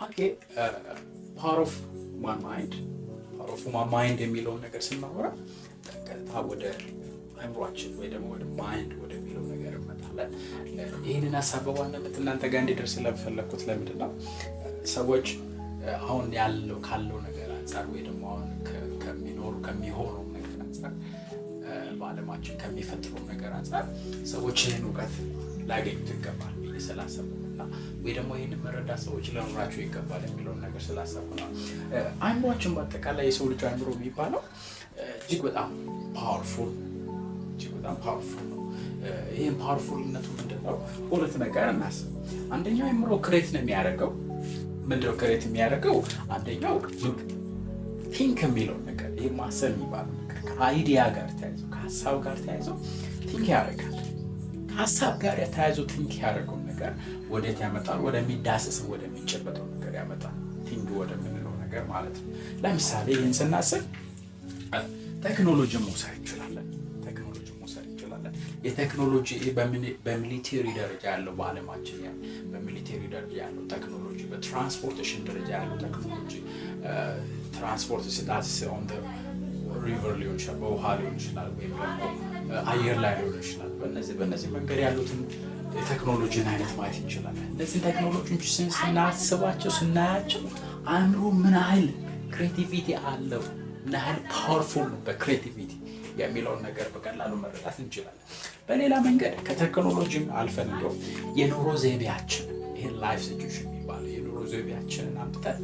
ኦኬ ፓወር ኦፍ ማይ ማይንድ የሚለውን ነገር ስናወራ ቀጥታ ወደ አእምሯችን ወይ ደግሞ ወደ ማይንድ ወደሚለው ነገር እንመጣለን። ይህንን ሀሳብ በዋናነት እናንተ ጋር እንዲደርስ ስለፈለኩት ለምንድን ነው ሰዎች አሁን ካለው ነገር አንጻር ወይ ደግሞ አሁን ከሚሆነው ነገር አንጻር በዓለማችን ከሚፈጥረው ነገር አንጻር ሰዎች ይህን እውቀት ላገኙት ይገባል ስላሰብኩና ወይ ደግሞ ይህንን መረዳት ሰዎች ሊኖራቸው ይገባል የሚለውን ነገር ስላሰብኩ ነው። አእምሯችን በአጠቃላይ የሰው ልጅ አእምሮ የሚባለው እጅግ በጣም ፓወርፉል ነው። ይህም ፓወርፉልነቱ ምንድነው? ሁለት ነገር እናስብ። አንደኛው አእምሮ ክሬት ነው የሚያደርገው። ምንድነው ክሬት የሚያደርገው? አንደኛው ቲንክ የሚለው ነገር ይህ ማሰብ የሚባለው ነገር ከአይዲያ ጋር ተያይዞ ከሀሳብ ጋር ተያይዞ ቲንክ ያደርጋል። ከሀሳብ ጋር የተያይዞ ቲንክ ያደርገው ነገር ወዴት ያመጣል? ወደሚዳሰስም ወደሚጨበጠው ነገር ያመጣል። ቲንክ ወደምንለው ነገር ማለት ነው። ለምሳሌ ይህን ስናስብ ቴክኖሎጂ መውሰድ እንችላለን። የቴክኖሎጂ በሚሊቴሪ ደረጃ ያለው በዓለማችን በሚሊቴሪ ደረጃ ያለው ቴክኖሎጂ፣ በትራንስፖርቴሽን ደረጃ ያለው ቴክኖሎጂ ትራንስፖርት ስዳት ኦን ሪቨር ሊሆን ይችላል፣ በውሃ ሊሆን ይችላል፣ ወይም ደግሞ አየር ላይ ሊሆን ይችላል። በእነዚህ መንገድ ያሉትን የቴክኖሎጂን አይነት ማየት እንችላለን። እነዚህ ቴክኖሎጂዎች ስናስባቸው ስናያቸው አእምሮ ምን ያህል ክሬቲቪቲ አለው፣ ምን ያህል ፓወርፉል ነው በክሬቲቪቲ የሚለውን ነገር በቀላሉ መረዳት እንችላለን። በሌላ መንገድ ከቴክኖሎጂም አልፈን እንደው የኑሮ ዘይቤያችን ይሄን ላይፍ ሲቹዌሽን የሚባለው የኑሮ ዘይቤያችንን አምጥተን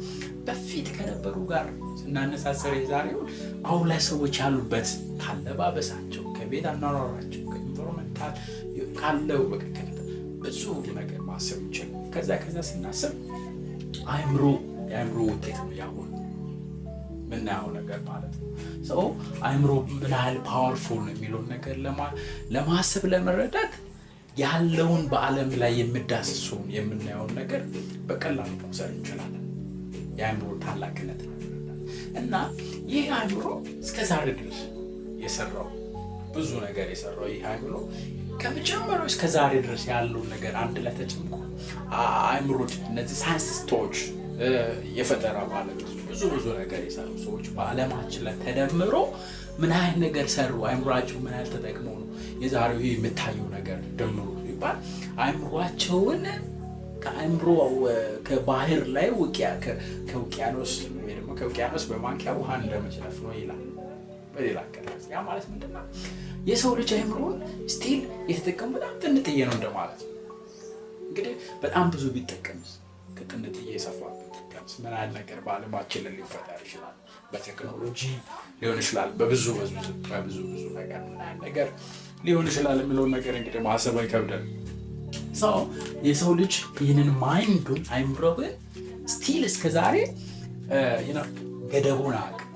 በፊት ከነበሩ ጋር ስናነሳሰር የዛሬው አሁን ላይ ሰዎች ያሉበት ካለባበሳቸው፣ ከቤት አኗኗራቸው፣ ከኢንቫይሮንመንታል ካለው በቀቀል ብዙ ነገር ማሰብ እንችላለን። ከዛ ስናስብ የአእምሮ ውጤት ነው ያሁን ምናየው ነገር ማለት ነው። ሰው አእምሮ ምን ያህል ፓወርፉል ነው የሚለውን ነገር ለማሰብ ለመረዳት ያለውን በዓለም ላይ የሚዳስሰውን የምናየውን ነገር በቀላሉ መውሰድ እንችላለን። የአእምሮ ታላቅነት እና ይህ አእምሮ እስከዛሬ ድረስ የሰራው ብዙ ነገር የሰራው ይህ አእምሮ ከመጀመሪያው እስከዛሬ ድረስ ያለውን ነገር አንድ ላይ ተጨምቆ አእምሮ እነዚህ ሳይንቲስቶች የፈጠራ ባለቤቶች ብዙ ነገር የሰሩ ሰዎች በዓለማችን ላይ ተደምሮ ምን ያህል ነገር ሰሩ፣ አእምሯቸው ምን ያህል ተጠቅመው ነው የዛሬው የምታየው ነገር ደምሮ ይባል። አእምሯቸውን ከአእምሮ ከባህር ላይ ከውቅያኖስ ወይ ደግሞ ከውቅያኖስ በማንኪያ ውሃ እንደመችለፍ ነው ይላል። በሌላ አገላለጽ ያ ማለት ምንድነው? የሰው ልጅ አእምሮን ስቲል የተጠቀሙ በጣም ጥንጥዬ ነው እንደማለት ነው። እንግዲህ በጣም ብዙ ቢጠቀምስ ከጥንጥዬ የሰፋበት ምን ያህል ነገር በዓለማችን ላይ ሊፈጠር ይችላል። በቴክኖሎጂ ሊሆን ይችላል፣ በብዙ ነገር ምን ያህል ነገር ሊሆን ይችላል የሚለውን ነገር እንግዲህ ማሰብ አይከብድም። የሰው ልጅ ይህንን ማይንዱን አእምሮውን ስቲል እስከዛሬ ገደቡን አያውቅም።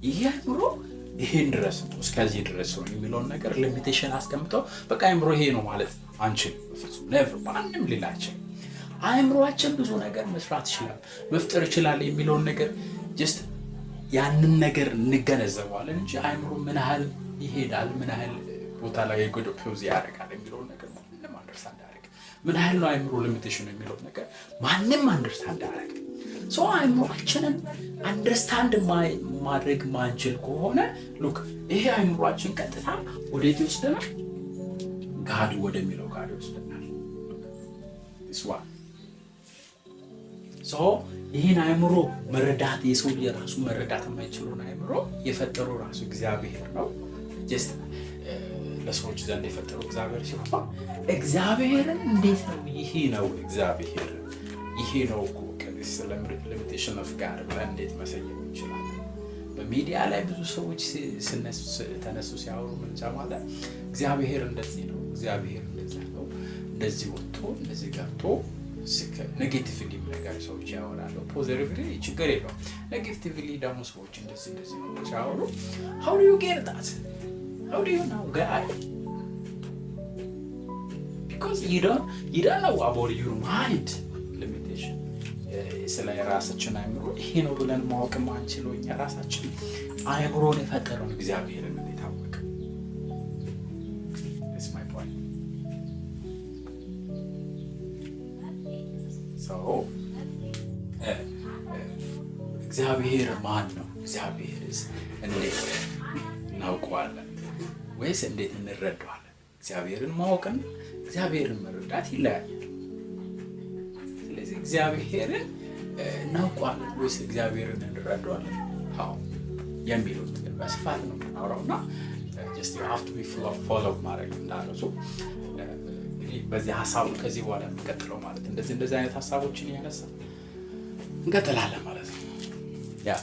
ይህ አእምሮ ይሄን ድረስ ነው እስከዚህ ድረስ ነው የሚለውን ነገር ሊሚቴሽን አስቀምጠው በቃ አእምሮ ይሄ ነው ማለት አንችልም። በፍጹም ኔቨር ማንም ሊል አይችልም። አእምሮአችን ብዙ ነገር መስራት ይችላል፣ መፍጠር ይችላል የሚለውን ነገር ጀስት ያንን ነገር እንገነዘበዋለን እንጂ አእምሮ ምን ያህል ይሄዳል፣ ምን ያህል ቦታ ላይ የጎዶፒውዝ ያደርጋል የሚለውን ነገር ማንም አንደርስታንድ አያደርግ። ምን ያህል ነው አእምሮ ሊሚቴሽን የሚለውን ነገር ማንም አንደርስታንድ አያደርግ። ሰው አእምሮአችንን አንደርስታንድ ማድረግ ማንችል ከሆነ ሉክ ይሄ አእምሮአችን ቀጥታ ወዴት ይወስደናል? ጋድ ወደሚለው ጋድ ይወስደናል። ይህን አእምሮ መረዳት የሰው የራሱ መረዳት የማይችለውን አእምሮ የፈጠረው ራሱ እግዚአብሔር ነው። ጀስት ለሰዎች ዘንድ የፈጠረው እግዚአብሔር ሲሆን እግዚአብሔርን እንዴት ነው እግዚአብሔር ይሄ ነው እኮ ስለ ሊሚቴሽን ኦፍ ጋድ ብለን እንዴት መሰየም እንችላለን? በሚዲያ ላይ ብዙ ሰዎች ተነሱ ሲያወሩ ምን እንሰማለን? እግዚአብሔር እንደዚህ ነው፣ እግዚአብሔር እንደዚህ ነው፣ እንደዚህ ወጥቶ እንደዚህ ገብቶ ኔጌቲቭሊ ነገር ሰዎች ያወራሉ። ፖዚቲቭሊ ችግር የለውም። ኔጌቲቭሊ ደግሞ ሰዎች እንደዚህ ነው ሲያወሩ how do you get that? How do you know God? Because you don't know about your mind limitation. ስለ ራሳችን አእምሮ ይሄ ነው ብለን ማወቅ ማንችለው እኛ ራሳችን አእምሮን የፈጠረውን እግዚአብሔርን እንዴት አወቅ? That's my point. እግዚአብሔር ማን ነው? እግዚአብሔርስ እንዴት እናውቀዋለን ወይስ እንዴት እንረዳዋለን? እግዚአብሔርን ማወቅና እግዚአብሔርን መረዳት ይለያያል። ስለዚህ እግዚአብሔርን እናውቀዋለን ወይስ እግዚአብሔርን እንረዳዋለን የሚሉት ነገር በስፋት ነው የምናወራውና just you have to be follow ማድረግ እንዳለው እንግዲህ በዚህ ሀሳቡ ከዚህ በኋላ እንቀጥለው ማለት እንደዚህ አይነት ሀሳቦችን እያነሳ እንቀጥላለን ማለት ነው። ያ